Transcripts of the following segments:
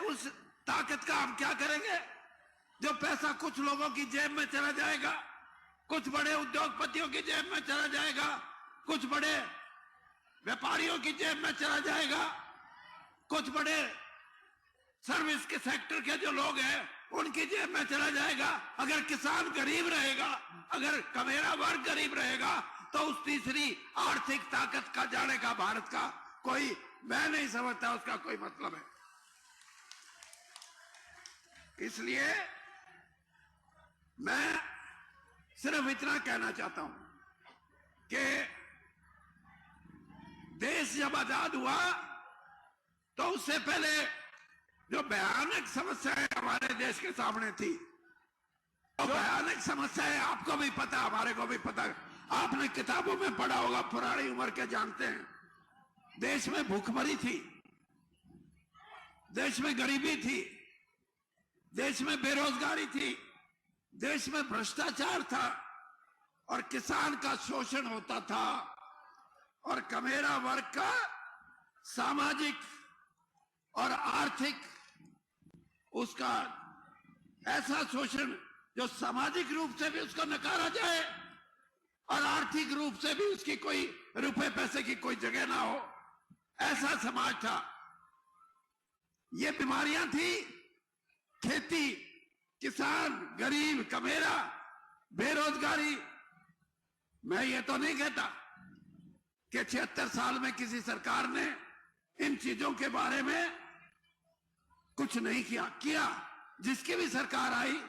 उस ताकत का हम क्या करेंगे? जो पैसा कुछ लोगों की जेब में चला जाएगा, कुछ बड़े उद्योगपतियों की जेब में चला जाएगा, कुछ बड़े व्यापारियों की जेब में चला जाएगा, कुछ बड़े सर्विस के सेक्टर के जो लोग हैं उनकी जेब में चला जाएगा। अगर किसान गरीब रहेगा, अगर कमेरा वर्ग गरीब रहेगा, तो उस तीसरी आर्थिक ताकत का जाने का भारत का कोई, मैं नहीं समझता उसका कोई मतलब है। इसलिए मैं सिर्फ इतना कहना चाहता हूं कि देश जब आजाद हुआ तो उससे पहले जो भयानक समस्याएं हमारे देश के सामने थी, तो भयानक समस्याएं आपको भी पता, हमारे को भी पता, आपने किताबों में पढ़ा होगा, पुरानी उम्र के जानते हैं। देश में भूखमरी थी, देश में गरीबी थी, देश में बेरोजगारी थी, देश में भ्रष्टाचार था और किसान का शोषण होता था और कमेरा वर्ग का सामाजिक और आर्थिक उसका ऐसा शोषण जो सामाजिक रूप से भी उसको नकारा जाए और आर्थिक रूप से भी उसकी कोई रुपए पैसे की कोई जगह ना हो, ऐसा समाज था। ये बीमारियां थी, खेती, किसान, गरीब, कमेरा, बेरोजगारी। मैं ये तो नहीं कहता कि 76 साल में किसी सरकार ने इन चीजों के बारे में कुछ नहीं किया। जिसकी भी सरकार आई,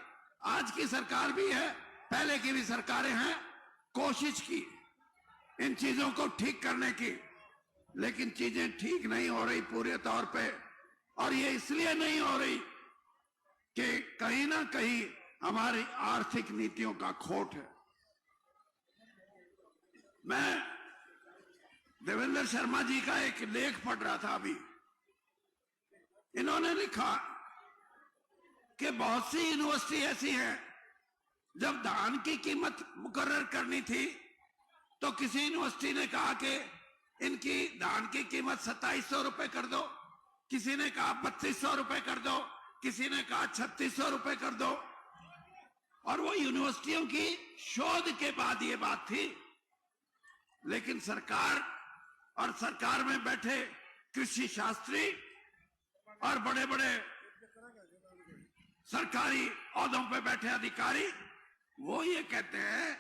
आज की सरकार भी है, पहले की भी सरकारें हैं, कोशिश की इन चीजों को ठीक करने की, लेकिन चीजें ठीक नहीं हो रही पूरे तौर पे। और ये इसलिए नहीं हो रही कि कहीं ना कहीं हमारी आर्थिक नीतियों का खोट है। मैं देवेंद्र शर्मा जी का एक लेख पढ़ रहा था अभी। इन्होंने लिखा कि बहुत सी यूनिवर्सिटी ऐसी हैं, जब धान की कीमत मुकर्रर करनी थी तो किसी यूनिवर्सिटी ने कहा कि इनकी धान की कीमत 2700 रुपए कर दो, किसी ने कहा 3200 रुपए कर दो, किसी ने कहा 3600 रुपए कर दो। और वो यूनिवर्सिटियों की शोध के बाद ये बात थी। लेकिन सरकार और सरकार में बैठे कृषि शास्त्री और बड़े बड़े सरकारी ओहदों पे बैठे अधिकारी, वो ये कहते हैं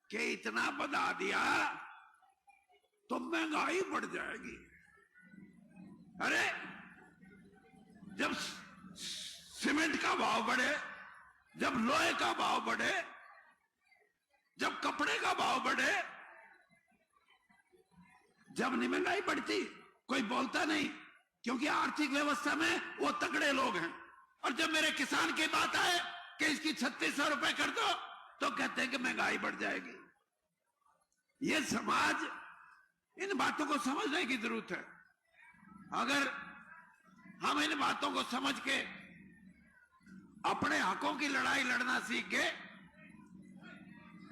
कि इतना बढ़ा दिया तो महंगाई बढ़ जाएगी। अरे जब सीमेंट का भाव बढ़े, जब लोहे का भाव बढ़े, जब कपड़े का भाव बढ़े, जब नहीं महंगाई बढ़ती, कोई बोलता नहीं, क्योंकि आर्थिक व्यवस्था में वो तगड़े लोग हैं। और जब मेरे किसान की बात आए कि इसकी 3600 रुपए कर दो, तो कहते हैं कि महंगाई बढ़ जाएगी। ये समाज, इन बातों को समझने की जरूरत है। अगर हम इन बातों को समझ के अपने हकों की लड़ाई लड़ना सीख गए,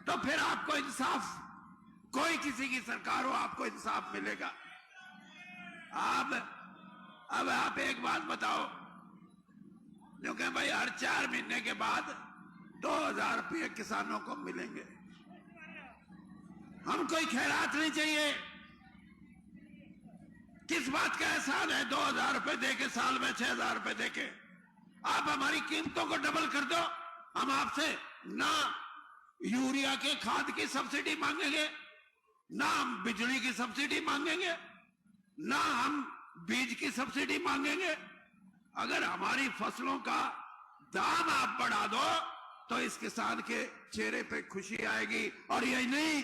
तो फिर आपको इंसाफ, कोई किसी की सरकार हो, आपको इंसाफ मिलेगा। अब आप एक बात बताओ, जो कहें भाई हर 4 महीने के बाद 2000 रुपये किसानों को मिलेंगे। हम कोई खैरात नहीं चाहिए। किस बात का एहसान है 2000 रुपए देके, साल में 6000 रुपए देके? आप हमारी कीमतों को डबल कर दो, हम आपसे ना यूरिया के खाद की सब्सिडी मांगेंगे, ना हम बिजली की सब्सिडी मांगेंगे, ना हम बीज की सब्सिडी मांगेंगे। अगर हमारी फसलों का दाम आप बढ़ा दो तो इस किसान के चेहरे पे खुशी आएगी। और यही नहीं,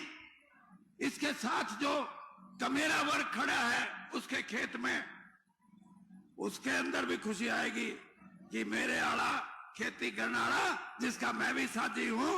इसके साथ जो कमेरा वर्ग खड़ा है उसके खेत में, उसके अंदर भी खुशी आएगी कि मेरे आड़ा खेती करना, जिसका मैं भी साथी हूं,